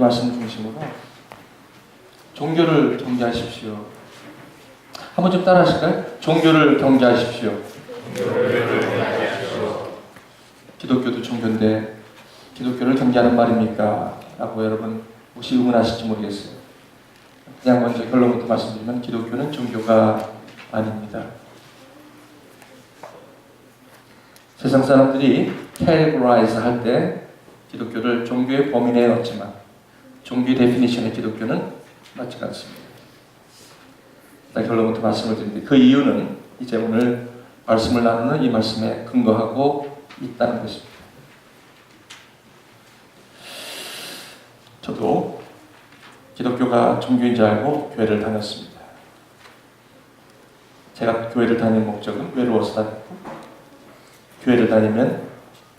말씀을 중심으로 종교를 경계하십시오. 한번 좀 따라 하실까요? 종교를 경계하십시오. 기독교도 종교인데 기독교를 경계하는 말입니까? 라고 여러분 혹시 의문하실지 모르겠어요. 그냥 먼저 결론부터 말씀드리면 기독교는 종교가 아닙니다. 세상 사람들이 categorize 할 때 기독교를 종교의 범위 내에 넣지만 종교의 데피니션의 기독교는 맞지 않습니다. 일단 결론부터 말씀을 드리는데 그 이유는 이제 오늘 말씀을 나누는 이 말씀에 근거하고 있다는 것입니다. 저도 기독교가 종교인 줄 알고 교회를 다녔습니다. 제가 교회를 다니는 목적은 외로워서 다녔고 교회를 다니면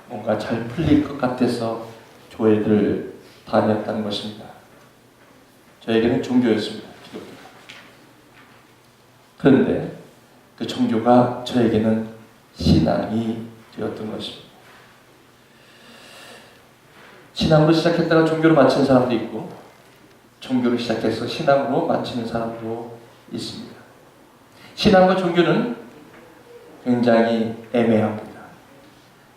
뭔가 잘 풀릴 것 같아서 교회를 다녔다는 것입니다. 저에게는 종교였습니다. 기독교가. 그런데 그 종교가 저에게는 신앙이 되었던 것입니다. 신앙으로 시작했다가 종교로 마치는 사람도 있고 종교로 시작해서 신앙으로 마치는 사람도 있습니다. 신앙과 종교는 굉장히 애매합니다.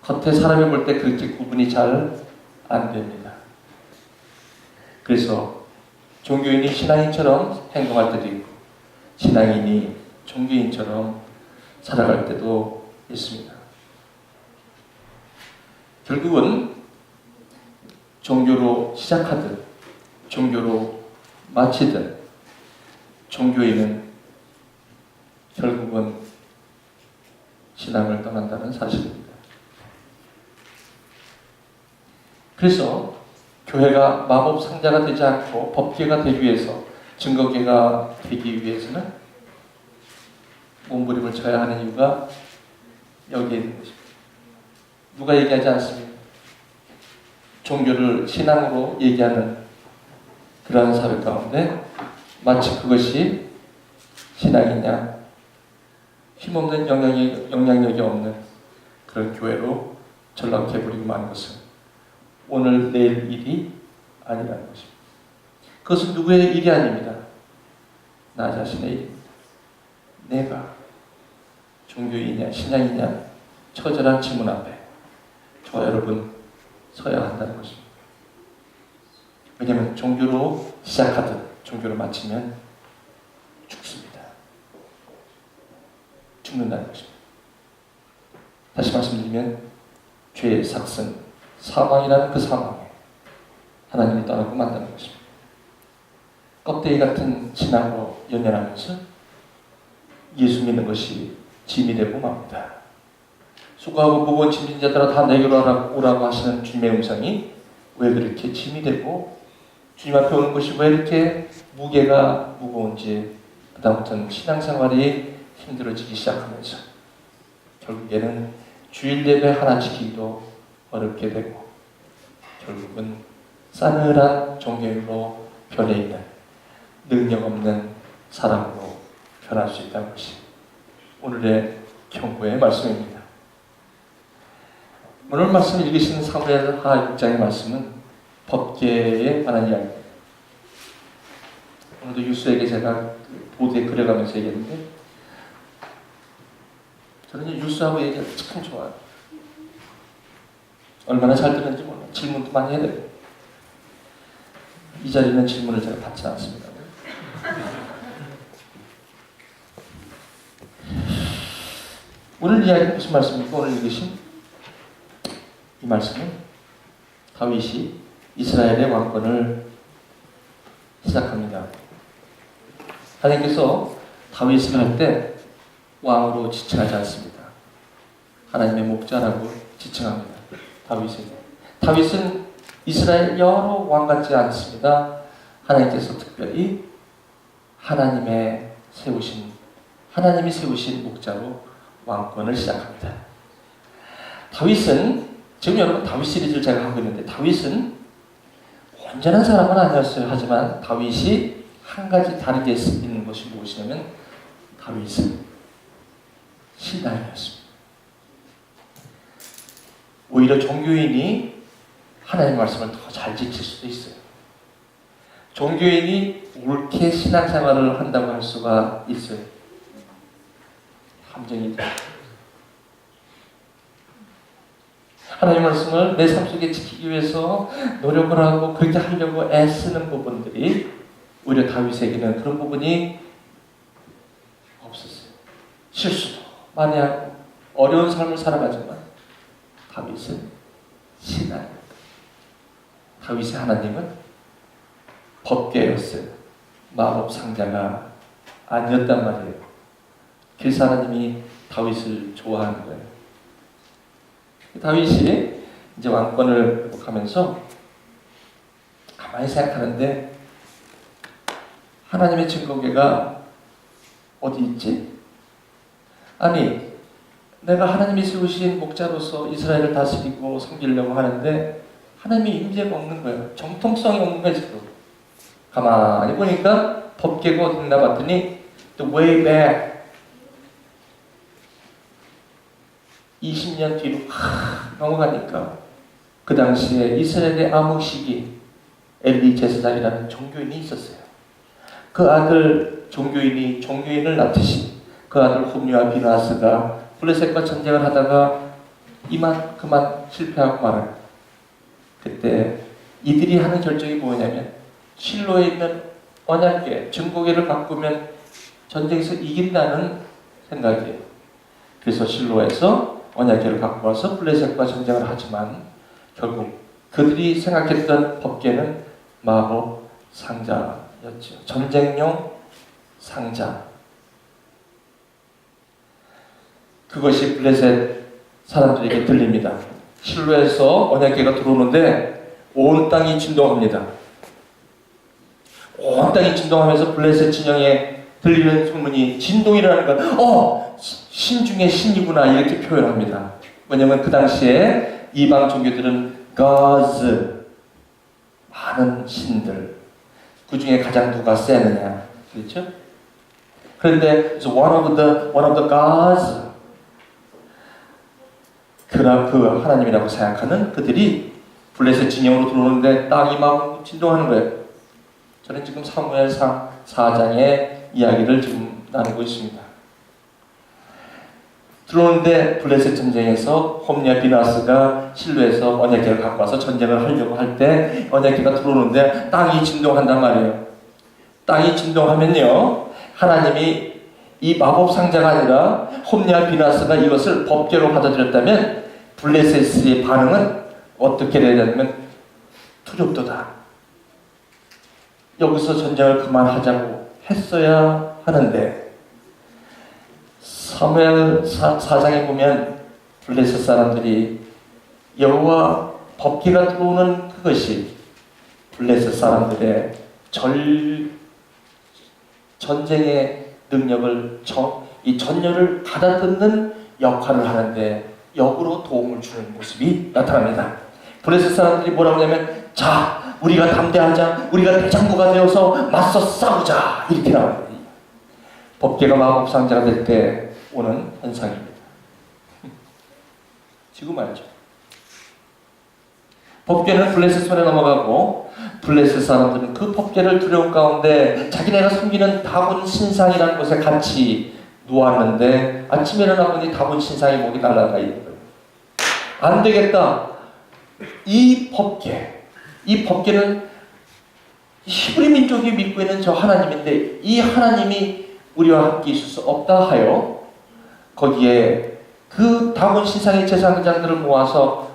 겉에 사람이 볼 때 그렇게 구분이 잘 안 됩니다. 그래서 종교인이 신앙인처럼 행동할 때도 있고 신앙인이 종교인처럼 살아갈 때도 있습니다. 결국은 종교로 시작하든 종교로 마치든 종교인은 결국은 신앙을 떠난다는 사실입니다. 그래서 교회가 마법 상자가 되지 않고 법계가 되기 위해서 증거계가 되기 위해서는 몸부림을 쳐야 하는 이유가 여기에 있는 것입니다. 누가 얘기하지 않습니다. 종교를 신앙으로 얘기하는 그러한 사회 가운데 마치 그것이 신앙이냐 힘없는 영향력이 없는 그런 교회로 전락해버리고 마는 것은 오늘 내일 일이 아니라는 것입니다. 그것은 누구의 일이 아닙니다. 나 자신의 일입니다. 내가 종교인이냐 신앙이냐 처절한 질문 앞에 저와 여러분 서야 한다는 것입니다. 왜냐하면 종교로 시작하든 종교로 마치면 죽습니다. 죽는다는 것입니다. 다시 말씀드리면 죄의 삭은 사망이라는 그 사망에 하나님을 떠나고 만다는 것입니다. 껍데기 같은 신앙으로 연연하면서 예수 믿는 것이 짐이 되고 맙니다. 수고하고 무거운 짐진 자들아 다 내게로 오라고 하시는 주님의 음성이 왜 그렇게 짐이 되고 주님 앞에 오는 것이 왜 이렇게 무게가 무거운지 그다음부터는 신앙생활이 힘들어지기 시작하면서 결국에는 주일 예배 하나 지키기도 어렵게 되고 결국은 싸늘한 종교인으로 변해 있는 능력 없는 사람으로 변할 수 있다는 것이 오늘의 경고의 말씀입니다. 오늘 말씀 읽으시는 사무엘하 6장의 말씀은 법계에 관한 이야기입니다. 오늘도 유스에게 제가 보드에 그려가면서 얘기했는데 저는 유스하고 얘기가 참 좋아요. 얼마나 잘 들었는지 몰라요. 질문도 많이 해야 돼요. 이 자리는 질문을 제가 받지 않습니다. 오늘 이야기는 무슨 말씀입니까? 오늘 읽으신 이 말씀은 다윗이 이스라엘의 왕권을 시작합니다. 하나님께서 다윗을 할 때 왕으로 지칭하지 않습니다. 하나님의 목자라고 지칭합니다. 다윗은 이스라엘 여러 왕 같지 않습니다. 하나님께서 특별히 하나님이 세우신 목자로 왕권을 시작합니다. 다윗은 지금 여러분 다윗 시리즈를 제가 하고 있는데 다윗은 온전한 사람은 아니었어요. 하지만 다윗이 한 가지 다르게 있는 것이 무엇이냐면 다윗은 신앙이었습니다. 오히려 종교인이 하나님의 말씀을 더 잘 지킬 수도 있어요. 종교인이 옳게 신앙생활을 한다고 할 수가 있어요. 함정이 돼. 하나님 말씀을 내 삶 속에 지키기 위해서 노력을 하고 그렇게 하려고 애쓰는 부분들이 오히려 다윗에게는 그런 부분이 없었어요. 실수도 많이 하고 어려운 삶을 살아가지만 다윗은 신앙입니다. 다윗의 하나님은 법궤였어요. 마법 상자가 아니었단 말이에요. 그래서 하나님이 다윗을 좋아하는 거예요. 다윗이 이제 왕권을 회복하면서 가만히 생각하는데 하나님의 증거궤가 어디 있지? 아니, 내가 하나님이 세우신 목자로서 이스라엘을 다스리고 섬기려고 하는데 하나님의 임재가 없는 거예요. 정통성이 없는 거예요, 지금. 가만히 보니까 법궤가 어디 있나 봤더니 the way back 20년 뒤로 넘어가니까 그 당시에 이스라엘의 아모식이 엘리 제사장이라는 종교인이 있었어요. 그 아들 종교인을 낳듯이 그 아들 홈리와 비나스가 블레셋과 전쟁을 하다가 그만 실패하고 말아요. 그때 이들이 하는 결정이 뭐냐면 실로에 있는 언약궤, 증거궤를 바꾸면 전쟁에서 이긴다는 생각이에요. 그래서 실로에서 언약궤를 갖고 와서 블레셋과 전쟁을 하지만 결국 그들이 생각했던 법궤는 마법 상자였죠. 전쟁용 상자. 그것이 블레셋 사람들에게 들립니다. 실로에서 언약궤가 들어오는데 온 땅이 진동합니다. 온 땅이 진동하면서 블레셋 진영에 들리는 소문이 진동이라는 건 신 중에 신이구나 이렇게 표현합니다. 왜냐하면 그 당시에 이방 종교들은 gods 많은 신들 그 중에 가장 누가 세느냐 그렇죠? 그런데 one of the gods 그 하나님이라고 생각하는 그들이 블레셋 진영으로 들어오는데 땅이 막 진동하는 거예요. 저는 지금 사무엘상 4장의 이야기를 지금 나누고 있습니다. 들어오는데 블레셋 전쟁에서 홈리와 비나스가 실로에서 언약궤를 갖고 와서 전쟁을 하려고 할 때 언약궤가 들어오는데 땅이 진동한단 말이에요. 땅이 진동하면요 하나님이 이 마법 상자가 아니라 홈리와 비나스가 이것을 법궤로 받아들였다면 블레셋의 반응은 어떻게 되냐면 두렵도다. 여기서 전쟁을 그만하자고 했어야 하는데 사무엘 4장에 보면 블레셋 사람들이 여호와 법궤가 들어오는 그것이 블레셋 사람들의 전쟁의 능력을 이 전열을 가다듬는 역할을 하는데 역으로 도움을 주는 모습이 나타납니다. 블레셋 사람들이 뭐라고 하냐면 자 우리가 담대하자 우리가 대장부가 되어서 맞서 싸우자 이렇게 나옵니다. 법궤가 마법 상자가 될 때 오는 현상입니다. 지금 알죠? 법궤는 블레셋 손에 넘어가고 블레셋 사람들은 그 법궤를 두려운 가운데 자기네가 섬기는 다곤 신상이라는 곳에 같이 누웠는데 아침에 일어나 보니 다곤 신상이 목이 날아가 있는 거예요. 안 되겠다. 이 법궤는 히브리 민족이 믿고 있는 저 하나님인데 이 하나님이 우리와 함께 있을 수 없다 하여 거기에 그 다곤 신상의 제사장들을 모아서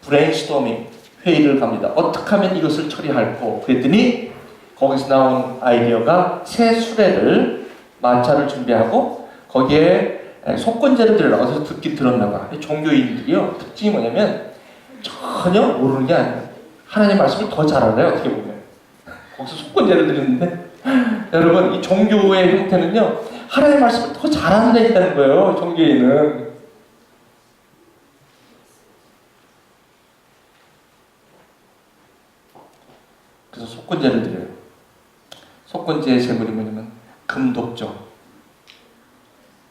브레인스토밍 회의를 갑니다. 어떻게 하면 이것을 처리할까? 그랬더니 거기서 나온 아이디어가 새 수레를 만차를 준비하고 거기에 속건제를 드리라고 해서 듣긴 들었나 봐. 종교인들이요 특징이 뭐냐면 전혀 모르는 게 아니에요. 하나님 말씀을 더 잘 알아요. 어떻게 보면 거기서 속건제를 드리는데 여러분 이 종교의 형태는요 하나님 말씀을 더 잘하는 데 있다는 거예요. 종교인은 그래서 속건제를 드려요. 속건제의 제물이 뭐냐면 금독정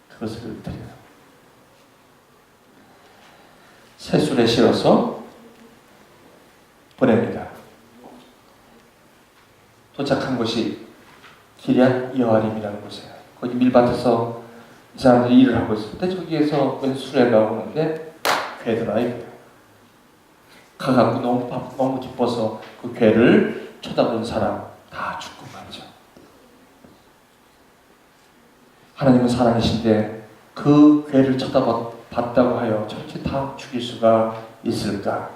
그것을 드려요. 새술에 실어서 보냅니다. 도착한 곳이 기럇 여아림이라는 곳이에요. 거기 밀밭에서 이 사람들이 일을 하고 있을 때 저기에서 웬 수레가 오는데 괴더라 이거예요. 가갖고 너무 기뻐서 그 괴를 쳐다본 사람 다 죽고 말이죠. 하나님은 사랑이신데 그 괴를 쳐다봤다고 하여 저렇게 다 죽일 수가 있을까?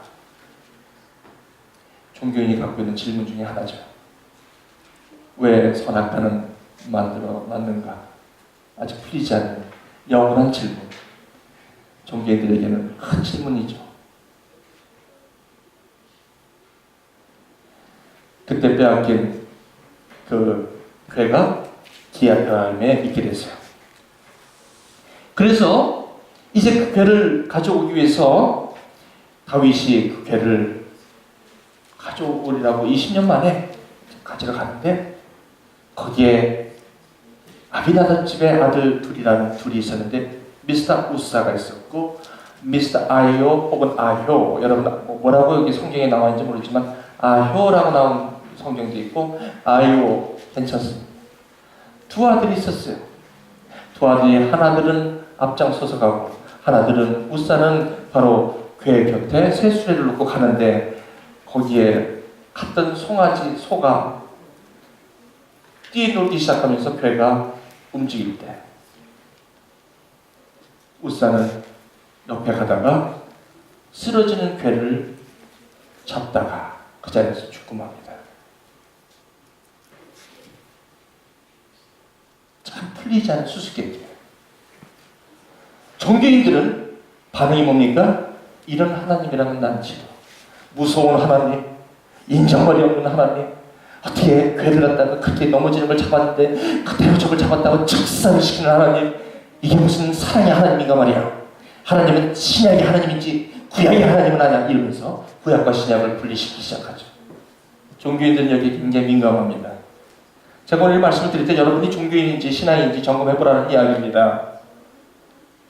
종교인이 갖고 있는 질문 중에 하나죠. 왜 선악과는 만들어놨는가? 아직 풀리지 않는 영원한 질문. 종교인들에게는 큰 질문이죠. 그때 빼앗긴 그 괴가 기럇여아림에 있게 됐어요. 그래서 이제 그 괴를 가져오기 위해서 다윗이 그 괴를 가져오리라고 20년 만에 가지러 가는데 거기에 아비나답 집의 아들 둘이 있었는데 미스터 우사가 있었고 미스터 아효 혹은 아효, 여러분 뭐라고 여기 성경에 나와 있는지 모르지만 아효라고 나온 성경도 있고 아효 괜찮습니다. 두 아들이 있었어요. 두 아들이 하나들은 앞장서서 가고 하나들은 우사는 바로 괴 곁에 새수레를 놓고 가는데 거기에 갔던 소가 뛰놀기 시작하면서 괴가 움직일 때 우사는 옆에 가다가 쓰러지는 괴를 잡다가 그 자리에서 죽고 맙니다. 참 풀리지 않은 수수께끼예요. 종교인들은 반응이 뭡니까? 이런 하나님이라면 난지도 무서운 하나님, 인정머리 없는 하나님, 어떻게 괴를 갖다가 그렇게 넘어지는 걸 잡았는데 그대로 저걸 잡았다고 즉사시키는 하나님, 이게 무슨 사랑의 하나님인가 말이야. 하나님은 신약의 하나님인지 구약의 하나님은 아니야 이러면서 구약과 신약을 분리시키기 시작하죠. 종교인들은 여기에 굉장히 민감합니다. 제가 오늘 말씀을 드릴 때 여러분이 종교인인지 신앙인지 점검해보라는 이야기입니다.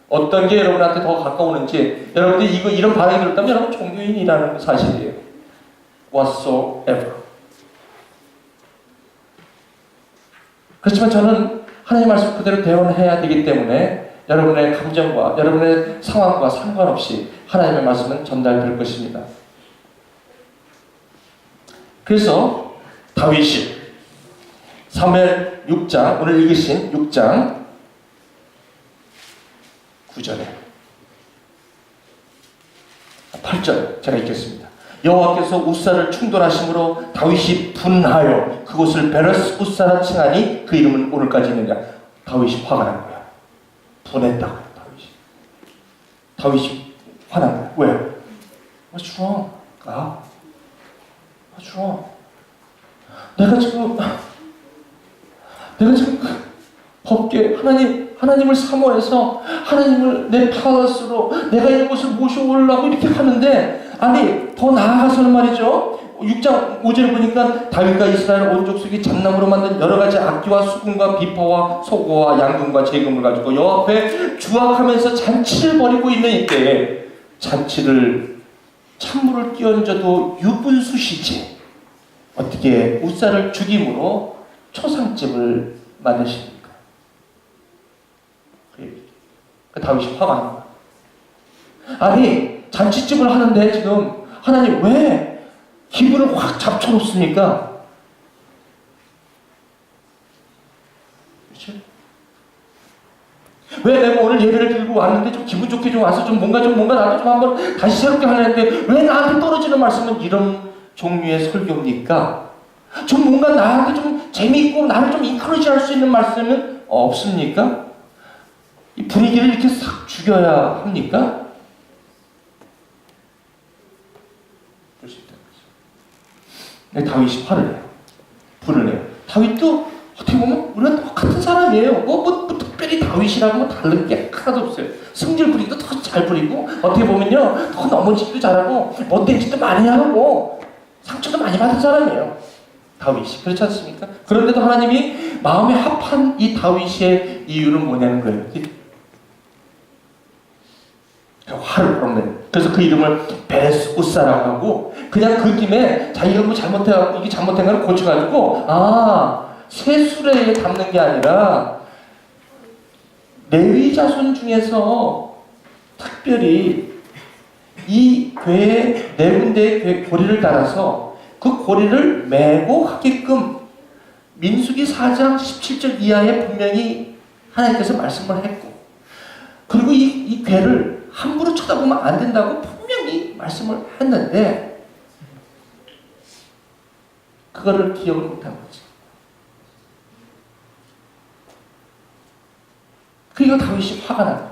어떤 게 여러분한테 더 가까우는지, 여러분들이 이런 반응이 들었다면 여러분 종교인이라는 사실이에요. Whatsoever. 그렇지만 저는 하나님 말씀 그대로 대언해야 되기 때문에 여러분의 감정과 여러분의 상황과 상관없이 하나님의 말씀은 전달될 것입니다. 그래서 다윗이 사무엘 6장, 오늘 읽으신 6장 9절에 8절 제가 읽겠습니다. 여호와께서 우사를 충돌하심으로 다윗이 분하여 그곳을 베레스 우사라 칭하니 그 이름은 오늘까지 있느냐. 다윗이 화가 난 거야. 분했다고 해요. 다윗이 화난 거야. 왜? What's wrong? What's wrong? 내가 지금 법계 하나님을 사모해서 하나님을 내 팔아스로 내가 이곳을 모셔오려고 이렇게 하는데, 아니 더 나아가서는 말이죠. 6장 5절을 보니까 다윗과 이스라엘 온 족속이 잣나무로 만든 여러 가지 악기와 수금과 비퍼와 소고와 양금과 제금을 가지고 여호와 앞에 주악하면서 잔치를 벌이고 있는 이때에 잔치를 찬물을 끼얹어도 유분수시지 어떻게 우사를 죽임으로 초상집을 만드십니까? 다윗이 화가 난 거야. 아니 잔치집을 하는데 지금 하나님 왜 기분을 확 잡쳐놓습니까? 그렇죠? 왜 내가 오늘 예배를 들고 왔는데 좀 기분 좋게 좀 와서 뭔가 나도 좀 한번 다시 새롭게 하려는데 왜 나한테 떨어지는 말씀은 이런 종류의 설교입니까? 좀 뭔가 나한테 좀 재미있고 나를 좀 인커리지 할 수 있는 말씀은 없습니까? 이 분위기를 이렇게 싹 죽여야 합니까? 그럴 수 있다는 거죠. 다윗이 화를 내요. 불을 내요. 다윗도 어떻게 보면 우리가 똑같은 사람이에요. 뭐 특별히 다윗이라고 다른 게 하나도 없어요. 성질 부리기도 더 잘 부리고 어떻게 보면요 더 넘어지기도 잘하고 못된 짓도 많이 하고 상처도 많이 받은 사람이에요. 다윗이. 그렇지 않습니까? 그런데도 하나님이 마음에 합한 이 다윗의 이유는 뭐냐는 거예요. 화를 풀어내요. 그래서 그 이름을 베레스 우사라고 하고 그냥 그 팀에 자기가 뭐 잘못해갖고 이게 잘못된 걸 고쳐가지고 새 수레에 담는 게 아니라 레위 자손 중에서 특별히 이 교회 네 군데의 고리를 따라서 그 고리를 메고 하게끔 민수기 4장 17절 이하에 분명히 하나님께서 말씀을 했고, 그리고 이 괴를 함부로 쳐다보면 안 된다고 분명히 말씀을 했는데 그거를 기억을 못한 거지. 그러니까 다윗이 화가 난 거야.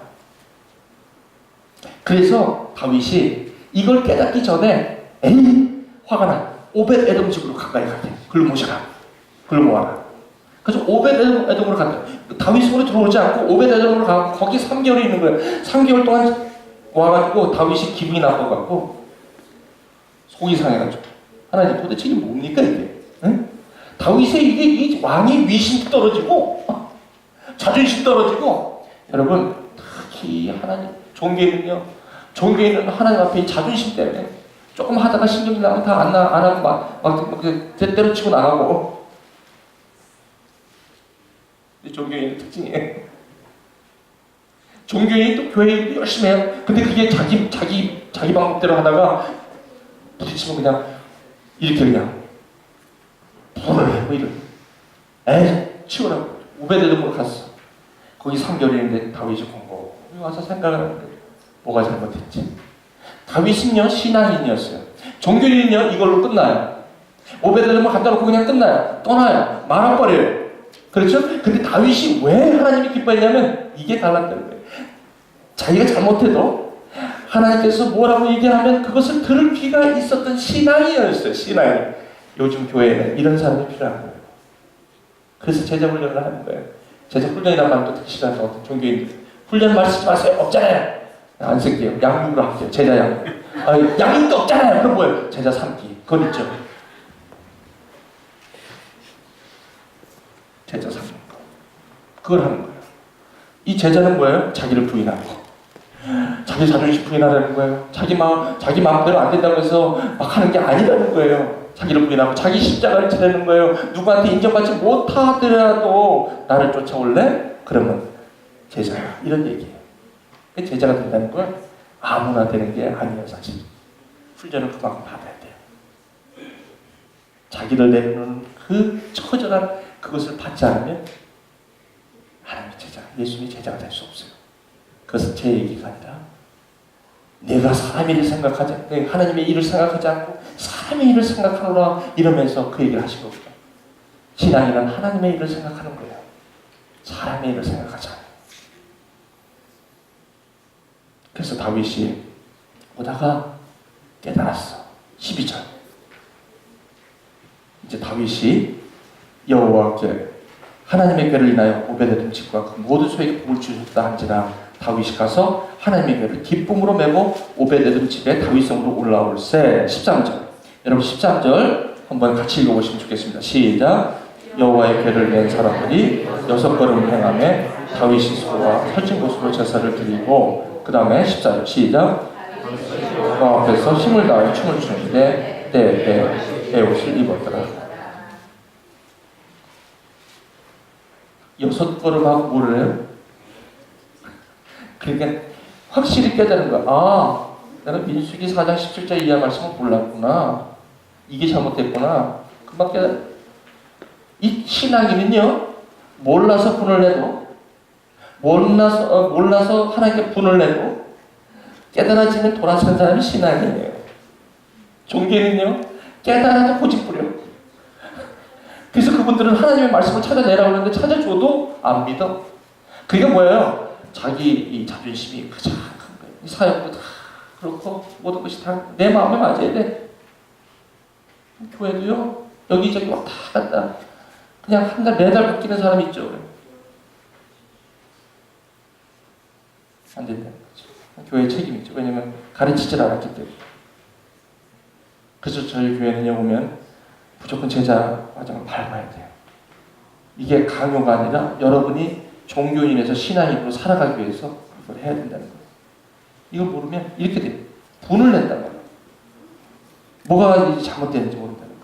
그래서 다윗이 이걸 깨닫기 전에 화가 나. 오벳 에돔 집으로 가까이 가게. 그걸 모셔라. 그걸 모아라. 그래서 오벳 에돔으로 갔다. 다윗 손으로 들어오지 않고 오벳 에돔으로 가고 거기 3개월이 있는 거예요. 3개월 동안 와가지고 다윗이 기분이 나빠갖고 속이 상해가지고 하나님 도대체 이게 뭡니까 이게? 응? 다윗의 이게 이 왕의 위신도 떨어지고 자존심 떨어지고, 여러분 특히 하나님 종교인은 하나님 앞에 이 자존심 때문에 조금 하다가 신경이 나면 다 안 하고 막 때려치고 나가고. 종교인의 특징이에요. 종교인이 또 교회 열심히 해요. 근데 그게 자기 방법대로 하다가 부딪히면 그냥 이렇게 그냥 불을 해. 뭐 이런. 치우라고. 오베데돔으로 갔어. 거기 3개월인데 다윗이 공고 와서 생각을 하는데 뭐가 잘못했지? 다윗은요 신앙인이었어요. 종교인은요 이걸로 끝나요. 오베데돔을 갖다 놓고 그냥 끝나요. 떠나요. 말아버려요. 그렇죠? 근데 다윗이 왜 하나님이 기뻐했냐면 이게 달랐다는 거예요. 자기가 잘못해도 하나님께서 뭐라고 얘기하면 그것을 들을 귀가 있었던 신앙이었어요. 신앙이. 요즘 교회에는 이런 사람이 필요한 거예요. 그래서 제자 훈련을 하는 거예요. 제자 훈련이란 말도 듣기 싫어하는 어떤 종교인들. 훈련 말 쓰지 마세요. 없잖아요. 안 쓸게요. 양육으로 할게요. 제자 양육. 양육도 없잖아요. 그럼 뭐예요? 제자 삼기. 그건 있죠. 제자 삼는 거. 그걸 하는 거예요. 이 제자는 뭐예요? 자기를 부인하는 거. 자기 자존심 부인하라는 거예요. 자기 마음대로 안 된다고 해서 막 하는 게 아니라는 거예요. 자기를 부인하고 자기 십자가를 지내는 거예요. 누구한테 인정받지 못하더라도 나를 쫓아올래? 그러면 제자야. 이런 얘기예요. 제자가 된다는 건 아무나 되는 게 아니에요. 사실 훈련을 그만큼 받아야 돼요. 자기를 내놓는 그 처절한 그것을 받지 않으면 하나님의 제자, 예수님의 제자가 될 수 없어요. 그것은 제 얘기가 아니라 내가 사람의 일을 생각하지 않고 하나님의 일을 생각하지 않고 사람의 일을 생각하노라 이러면서 그 얘기를 하신 겁니다. 신앙이란 하나님의 일을 생각하는 거예요. 사람의 일을 생각하지 않아요. 그래서 다윗이 오다가 깨달았어. 12절. 이제 다윗이 여호와께 하나님의 궤를 인하여 오베데돔 집과 그 모든 소에게 복을 주셨다 한지라 다윗이 가서 하나님의 궤를 기쁨으로 메고 오베데돔 집에 다윗성으로 올라올세. 13절. 여러분 13절 한번 같이 읽어보시면 좋겠습니다. 시작. 여호와의 궤를 맨 사람들이 6걸음 행하며 다윗이 소와 살찐 곳으로 제사를 드리고 그 다음에 14절 시작. 그 앞에서 힘을 다하여 춤을 추는데 때 옷을 입었더라. 6걸음하고 뭐를 해요? 그러니까 확실히 깨달은 거야. 내가 민수기 4장 17절 이하 말씀을 몰랐구나. 이게 잘못됐구나. 금방 깨달아. 이 신앙인은요, 몰라서 분을 내도, 몰라서 하나님께 분을 내도, 깨달아지면 돌아서는 사람이 신앙이에요. 종교는요, 깨달아도 고집부려. 그래서 그분들은 하나님의 말씀을 찾아내라고 하는데 찾아줘도 안 믿어. 그게 뭐예요? 자기 이 자존심이 가장 큰 거예요. 이 사역도 다 그렇고 모든 것이 다 내 마음에 맞아야 돼. 교회도요, 여기저기 왔다 갔다 그냥 한 달, 매달 바뀌는 사람이 있죠. 안 된다는 거죠. 교회의 책임이죠. 왜냐면 가르치질 않았기 때문에. 그래서 저희 교회는요, 보면 무조건 제자 과정을 밟아야 돼요. 이게 강요가 아니라 여러분이 종교인에서 신앙인으로 살아가기 위해서 그걸 해야 된다는 거예요. 이걸 모르면 이렇게 돼요. 분을 낸단 말이에요. 뭐가 잘못되는지 모른다는 거예요.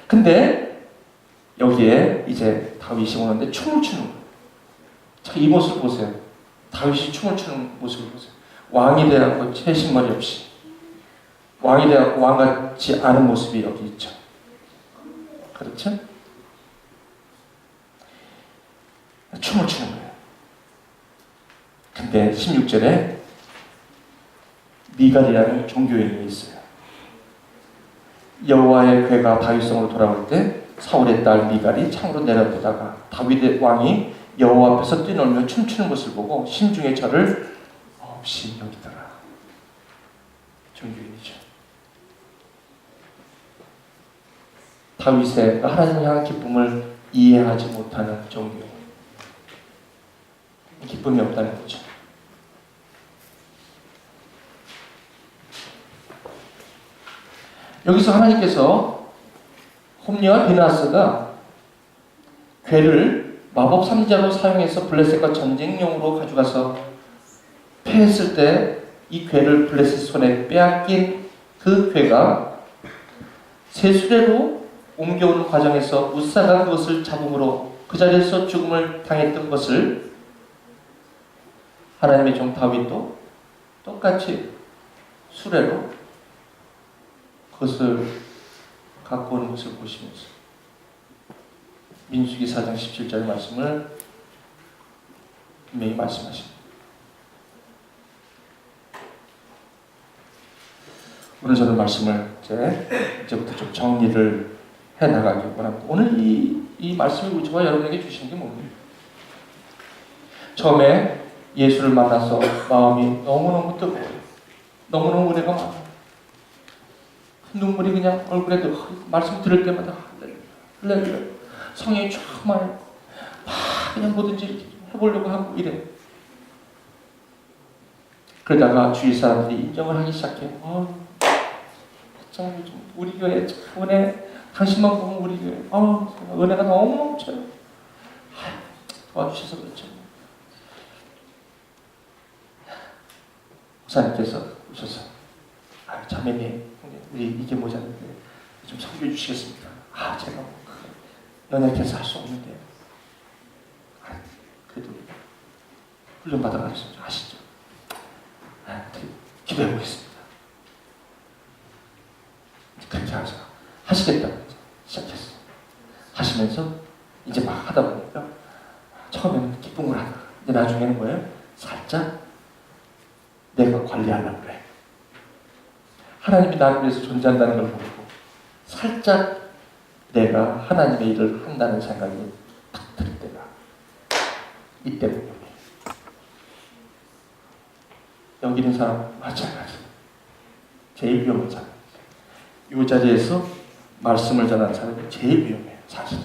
근데 여기에 이제 다윗이 오는데 춤을 추는 거예요. 자, 이 모습을 보세요. 다윗이 춤을 추는 모습을 보세요. 왕이 되어갖고 채신머리 없이, 왕이 되어갖고 왕같지 않은 모습이 여기 있죠. 그렇죠? 춤을 추는 거예요. 근데 16절에 미갈이라는 종교인이 있어요. 여호와의 괴가 다윗성으로 돌아올 때 사울의 딸 미갈이 창으로 내려보다가 다윗의 왕이 여호와 앞에서 뛰놀며 춤추는 것을 보고 심중에 저를 없이 여기더라. 종교인이죠. 다윗의 하나님을 향한 기쁨을 이해하지 못하는 종교인. 기쁨이 없다는 거죠. 여기서 하나님께서 홈리와 비나스가 괴를 마법 상자로 사용해서 블레셋과 전쟁용으로 가져가서 패했을 때 이 괴를 블레셋 손에 빼앗긴 그 괴가 새 수레로 옮겨오는 과정에서 우사가 그것을 잡음으로 그 자리에서 죽음을 당했던 것을 하나님의 종 다윗도 똑같이 수레로 그것을 갖고 오는 것을 보시면서 민수기 4장 17절 말씀을 분명히 말씀하십니다. 오늘 저는 말씀을 이제부터 좀 정리를 해나가기 원합니다. 오늘 이 말씀이 우주가 여러분에게 주시는 게 뭡니까? 처음에 예수를 만나서 마음이 너무너무 뜨거워요. 너무너무 은혜가 많아요. 눈물이 그냥 얼굴에 말씀 들을 때마다 할렐루야. 성령이 쫙 많아요. 그냥 뭐든지 해보려고 하고 이래. 그러다가 주위 사람들이 인정을 하기 시작해요. 참 우리 교회 은혜, 당신만 보면 우리 교회 은혜가 너무 넘쳐요. 도와주셔서 그렇죠. 목사님께서 오셔서 자매님, 우리 이게 모자는데 좀 섬겨 주시겠습니까? 제가 연약해서 할 수 없는데 그래도 훈련 받아가지고 하시죠. 기도해 보겠습니다. 그렇게 하시겠다고 시작했어요. 하시면서 이제 막 하다 보니까 처음에는 기쁨을 하다가 이제 나중에는 뭐예요? 살짝 내가 관리하려고 그래. 하나님이 나를 위해서 존재한다는 걸 모르고 살짝 내가 하나님의 일을 한다는 생각이 딱 들 때가 이때문이에요. 여기 있는 사람 마찬가지. 제일 위험한 사람. 이 자리에서 말씀을 전하는 사람이 제일 위험해요. 사실.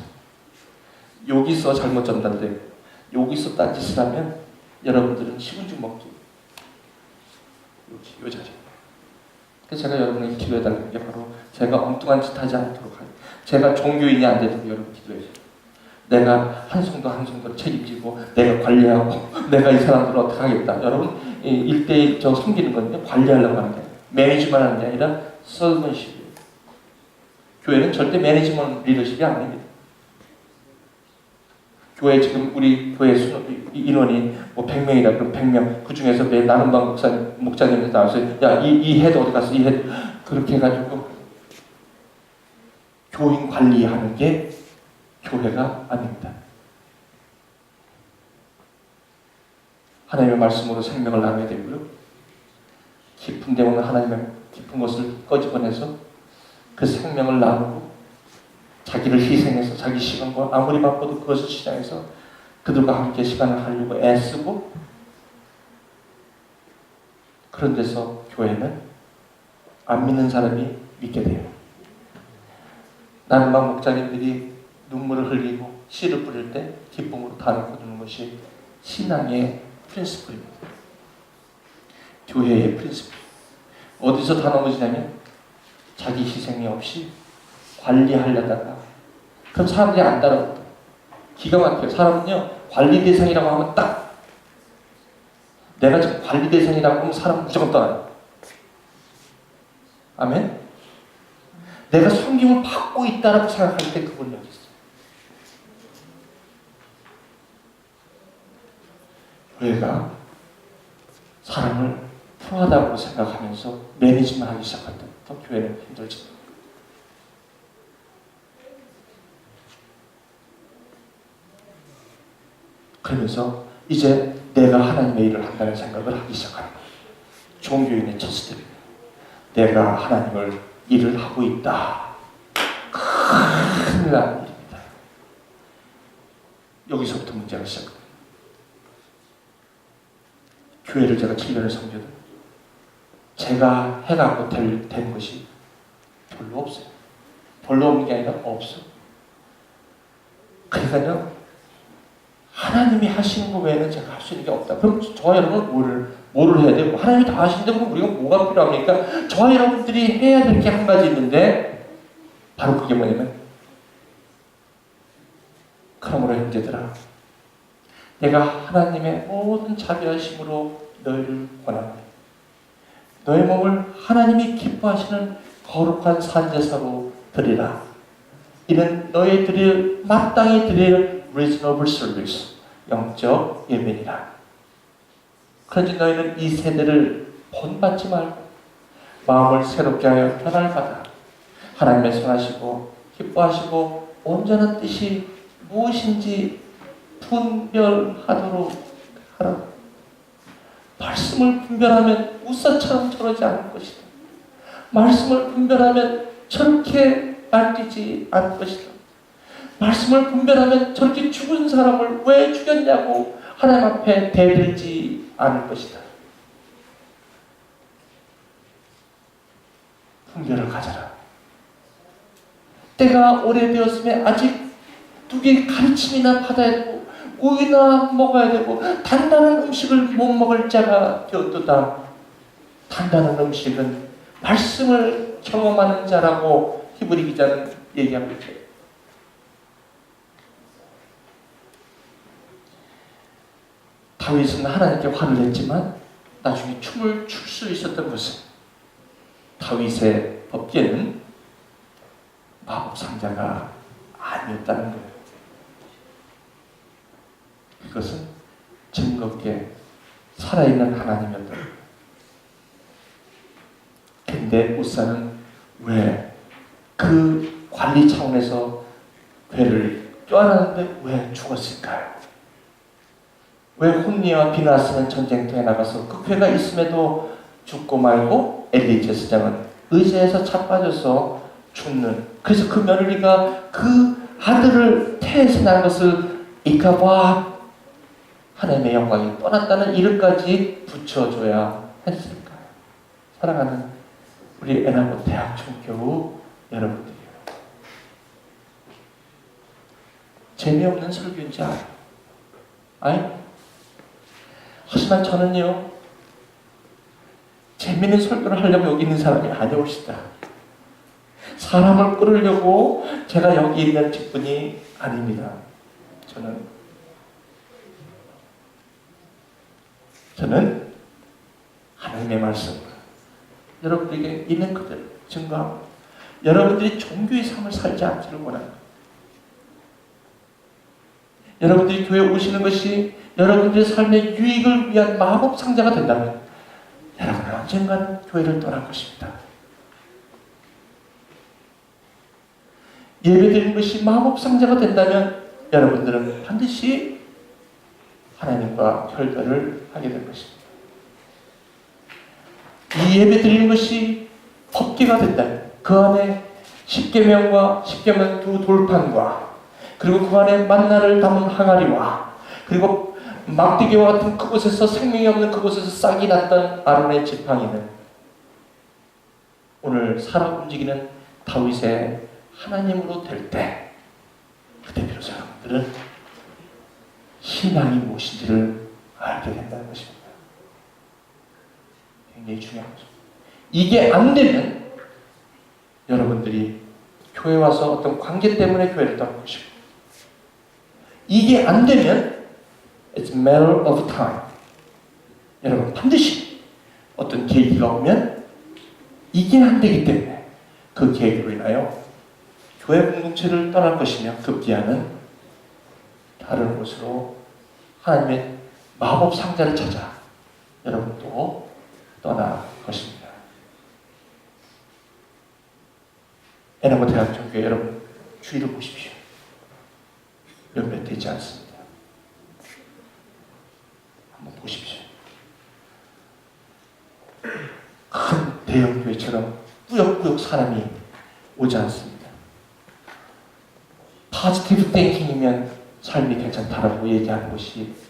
여기서 잘못 전달되고 여기서 딴짓을 하면 여러분들은 식은죽 먹기. 이 자리. 그래서 제가 여러분에게 기도해달라는 게 바로 제가 엉뚱한 짓 하지 않도록 하는, 제가 종교인이 안 되도록 여러분 기도해줘요. 내가 한 성도 책임지고 내가 관리하고 내가 이 사람들을 어떻게 하겠다. 여러분 1대1 섬기는 건데 관리하려고 하는 게 아니라 매니지만 하는 게 아니라 서번십이에요. 교회는 절대 매니지먼트 리더십이 아닙니다. 교회 지금 우리 교회 인원이 뭐 100명이다. 그럼 100명. 그 중에서 내 나눔방 목사님이 나와서 이 헤드 어디 갔어? 이 헤드. 그렇게 해가지고 교인 관리하는 게 교회가 아닙니다. 하나님의 말씀으로 생명을 나눠야 되고요. 깊은 데 오는 하나님의 깊은 것을 꺼집어내서 그 생명을 나누고 자기를 희생해서 자기 시간과 아무리 바빠도 그것을 시장해서 그들과 함께 시간을 하려고 애쓰고 그런 데서 교회는 안 믿는 사람이 믿게 돼요. 나는 막 목자님들이 눈물을 흘리고 씨를 뿌릴 때 기쁨으로 단을 거두는 것이 신앙의 프린시플입니다. 교회의 프린시플. 어디서 다 넘어지냐면 자기 희생이 없이 관리하려다가 그럼 사람들이 안 따라옵니다. 기가 막혀요. 사람은요 관리 대상이라고 하면 딱 내가 지금 관리 대상이라고 하면 사람은 무조건 떠나요. 아멘? 내가 섬김을 받고 있다라고 생각할 때 그분 여기 있어요. 교회가 사람을 풍하다고 생각하면서 매니지만 하기 시작할 때부터 교회는 힘들어집니다. 그러면서 이제 내가 하나님의 일을 한다는 생각을 하기 시작하는 거예요. 종교인의 첫 스텝입니다. 내가 하나님을 일을 하고 있다. 큰일 나는 일입니다. 여기서부터 문제가 시작됩니다. 교회를 제가 7년을 섬겨도 제가 해갖고 된 것이 별로 없어요. 별로 없는 게 아니라 없어. 그러니까요, 하나님이 하시는 것 외에는 제가 할 수 있는 게 없다. 그럼 저와 여러분은 뭐를 해야 되고, 하나님이 다 하시는데 그럼 우리가 뭐가 필요합니까? 저와 여러분들이 해야 될 게 한 가지 있는데, 바로 그게 뭐냐면, 그러므로 형제들아, 내가 하나님의 모든 자비하심으로 너희를 권하노니 너희 몸을 하나님이 기뻐하시는 거룩한 산제사로 드리라. 이는 너희 마땅히 드릴 reasonable service, 영적 예배니라. 그런지 너희는 이 세대를 본받지 말고 마음을 새롭게 하여 변화를 받아 하나님의 선하시고 기뻐하시고 온전한 뜻이 무엇인지 분별하도록 하라. 말씀을 분별하면 우사처럼 저러지 않을 것이다. 말씀을 분별하면 저렇게 날뛰지 않을 것이다. 말씀을 분별하면 저렇게 죽은 사람을 왜 죽였냐고 하나님 앞에 대들지 않을 것이다. 분별을 가져라. 때가 오래되었음에 아직 누구의 가르침이나 받아야 되고 우유나 먹어야 되고 단단한 음식을 못 먹을 자가 되었도다. 단단한 음식은 말씀을 경험하는 자라고 히브리 기자는 얘기하고 있죠. 다윗은 하나님께 화를 냈지만 나중에 춤을 출 수 있었던 것은 다윗의 법궤는 마법 상자가 아니었다는 거예요. 그것은 증거롭게 살아있는 하나님이었던 거예요. 근데 우사는 왜 그 관리 차원에서 괴를 껴안았는데 왜 죽었을까요? 왜 혼니와 비나스는 전쟁터에 나가서 그 괴가 있음에도 죽고 말고 엘리 제사장은 의자에서 자빠져서 죽는, 그래서 그 며느리가 그 아들을 태에서 난 것을 이카봐 하나님의 영광이 떠났다는 이름까지 붙여줘야 했을까요? 사랑하는 우리 애나고 대학 총교우 여러분들이요, 재미없는 설교인지 알아요. 아니? 하지만 저는요, 재미있는 설교를 하려고 여기 있는 사람이 아니옵시다. 사람을 끌으려고 제가 여기 있는 직분이 아닙니다. 저는 하나님의 말씀을 여러분들에게 있는 그대로 증거하고 여러분들이 종교의 삶을 살지 않기를 원합니다. 여러분들이 교회에 오시는 것이 여러분들의 삶의 유익을 위한 마법 상자가 된다면 여러분은 언젠가는 교회를 떠날 것입니다. 예배드리는 것이 마법 상자가 된다면 여러분들은 반드시 하나님과 결별을 하게 될 것입니다. 이 예배드리는 것이 법궤가 된다면 그 안에 십계명과 십계명 두 돌판과 그리고 그 안에 만나를 담은 항아리와 그리고 막대기와 같은 그곳에서 생명이 없는 그곳에서 싹이 났던 아론의 지팡이는 오늘 살아 움직이는 다윗의 하나님으로 될 때 그때 비로소 여러분들은 신앙이 무엇인지를 알게 된다는 것입니다. 굉장히 중요한 거죠. 이게 안 되면 여러분들이 교회 와서 어떤 관계 때문에 교회를 떠날 것이고, 이게 안 되면 it's a matter of time. 여러분 반드시 어떤 계기가 오면 이긴 안 되기 때문에 그 계획으로 인하여 교회 공동체를 떠날 것이며 급기야는 다른 곳으로 하나님의 마법 상자를 찾아 여러분도 떠날 것입니다. 에나모 대학종교회 여러분 주위를 보십시오. 몇몇 되지 않습니다. 한번 보십시오. 큰 대형 교회처럼 꾸역꾸역 사람이 오지 않습니다. 포지티브 띵킹이면 삶이 괜찮다라고 얘기하는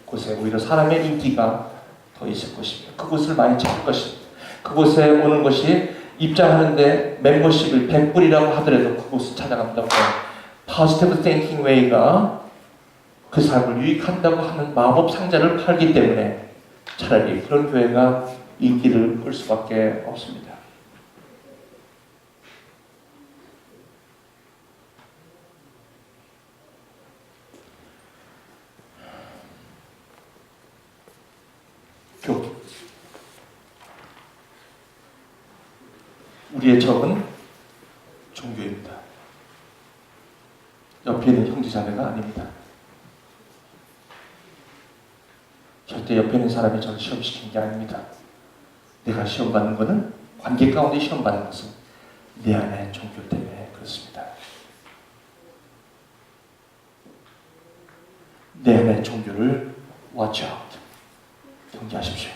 곳에 오히려 사람의 인기가 더 있을 것입니다. 그곳을 많이 찾을 것입니다. 그곳에 오는 것이 입장하는데 멤버십을 100불이라고 하더라도 그곳을 찾아간다고 포지티브 띵킹 웨이가 그 사람을 유익한다고 하는 마법 상자를 팔기 때문에 차라리 그런 교회가 인기를 끌 수밖에 없습니다. 우리의 적은 종교입니다. 옆에 있는 형제자매가 아닙니다. 절대 옆에 있는 사람이 저를 시험시키는 게 아닙니다. 내가 시험받는 것은 관계 가운데 시험받는 것은 내 안의 종교 때문에 그렇습니다. 내 안의 종교를 watch out. 경계하십시오.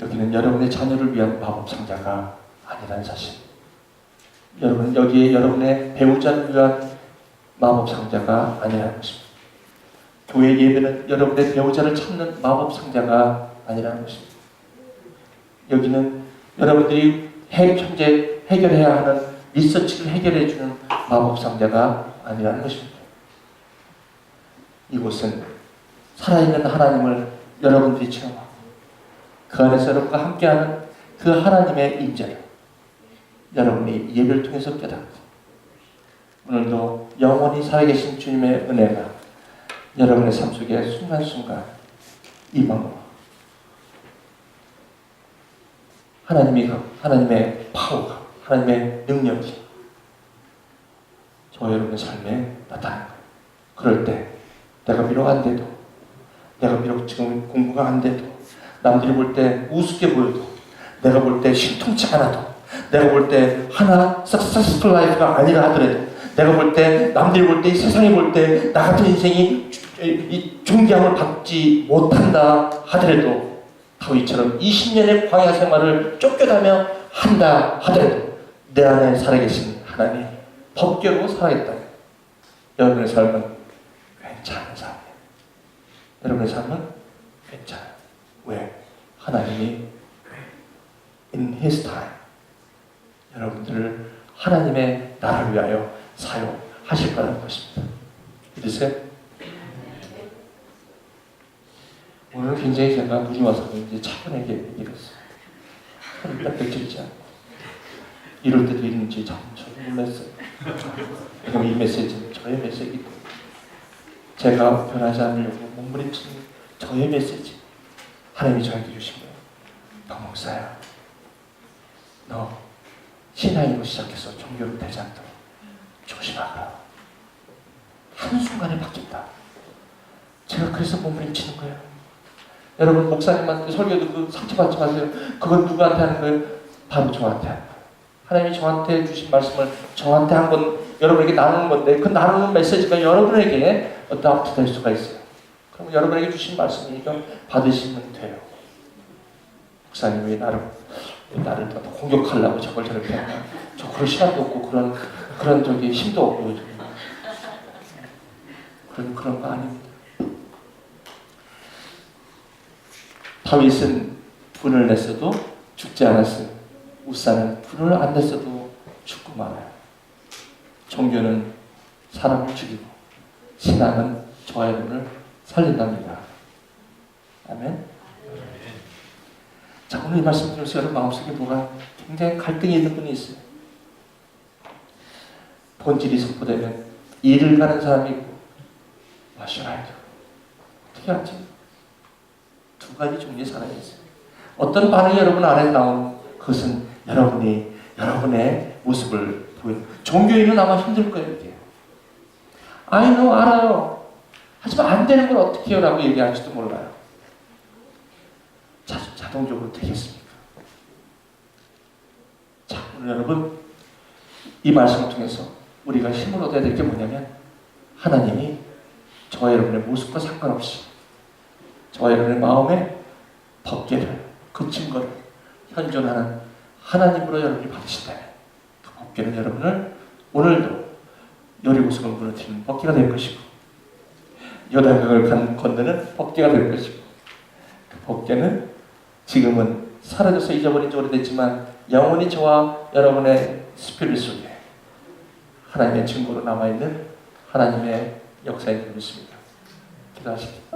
여기는 여러분의 자녀를 위한 마법 상자가 아니라는 사실. 여러분 여기에 여러분의 배우자를 위한 마법 상자가 아니라는 것입니다. 교회 예배는 여러분의 배우자를 찾는 마법 상자가 아니라는 것입니다. 여기는 여러분들이 현재 해결해야 하는 리서치를 해결해주는 마법 상자가 아니라는 것입니다. 이곳은 살아있는 하나님을 여러분들이 체험하고 그 안에서 여러분과 함께하는 그 하나님의 임재를 여러분이 예배를 통해서 깨닫고 오늘도 영원히 살아계신 주님의 은혜가 여러분의 삶 속에 순간순간 임하고 하나님의 파워가 하나님의 능력이 저 여러분의 삶에 나타나는 거예요. 그럴 때 내가 비록 안 돼도 내가 비록 지금 공부가 안 돼도 남들이 볼 때 우습게 보여도 내가 볼 때 신통치 않아도 내가 볼 때 하나 सक्세스풀 라이프가 아니라 하더라도 내가 볼 때 남들이 볼 때 이 세상이 볼 때 나 같은 인생이 이 존경을 받지 못한다 하더라도 다윗처럼 20년의 광야 생활을 쫓겨다며 한다 하더라도 내 안에 살아계신 하나님 법궤로 살아있다. 여러분의 삶은 괜찮은 삶이에요. 여러분의 삶은 괜찮아요. 왜? 하나님이 in His time 여러분들을 하나님의 나라를 위하여 사용하실 거라는 것입니다. 믿으세요? 오늘 굉장히 제가 눈이 와서 이제 차분하게 얘기를 했어요. 손을 빽빽 쥐지 않고 이럴 때도 있는지 참 저는 놀랐어요. 그럼 이 메시지는 저의 메시지고 제가 변하지 않으려고 몸부림치는 저의 메시지 하나님이 저에게 주신 거예요. 너 목사야, 너 신앙으로 시작해서 종교로 되지 않도록 조심하라. 한순간에 바뀐다. 제가 그래서 몸부림치는 거예요. 여러분 목사님한테 설교도 그 상처받지 마세요. 그건 누구한테 하는 거예요? 바로 저한테 하는 거예요. 하나님이 저한테 주신 말씀을 저한테 한 건 여러분에게 나누는 건데 그 나누는 메시지가 여러분에게 어떻게 될 수가 있어요. 그럼 여러분에게 주신 말씀이니까 받으시면 돼요. 목사님 왜 나를 공격하려고 저걸 저렇게 하나? 저 그럴 시간도 없고 그런 저기 힘도 없고 그런 거 아닙니다. 다윗은 분을 냈어도 죽지 않았어요. 우사는 분을 안 냈어도 죽고 말아요. 종교는 사람을 죽이고 신앙은 저와 여러분을 살린답니다. 아멘. 자, 오늘 이 말씀 들으면서 여러분 마음속에 뭐가 굉장히 갈등이 있는 분이 있어요. 본질이 선포되면 일을 가는 사람이 있고 마셔야 돼요. 어떻게 하지? 두 가지 종류의 사람이 있어요. 어떤 반응이 여러분 안에 나오는 그것은 여러분이 여러분의 모습을 보여요. 종교인은 아마 힘들 거예요. 이게. 아니요, 알아요. 하지만 안 되는 걸 어떻게 해요? 라고 얘기할지도 몰라요. 자동적으로 되겠습니까? 자, 오늘 여러분 이 말씀을 통해서 우리가 힘을 얻어야 될 게 뭐냐면 하나님이 저와 여러분의 모습과 상관없이 저와 여러분의 마음에 법궤를, 그 증거를 현존하는 하나님으로 여러분이 받으신다면 그 법궤는 여러분을 오늘도 여리고성을 무너뜨리는 법궤가 될 것이고 요단강을 건너는 법궤가 될 것이고 그 법궤는 지금은 사라져서 잊어버린 지 오래됐지만 영원히 저와 여러분의 스피릿 속에 하나님의 증거로 남아있는 하나님의 역사인 줄 믿습니다. 기도하십시오.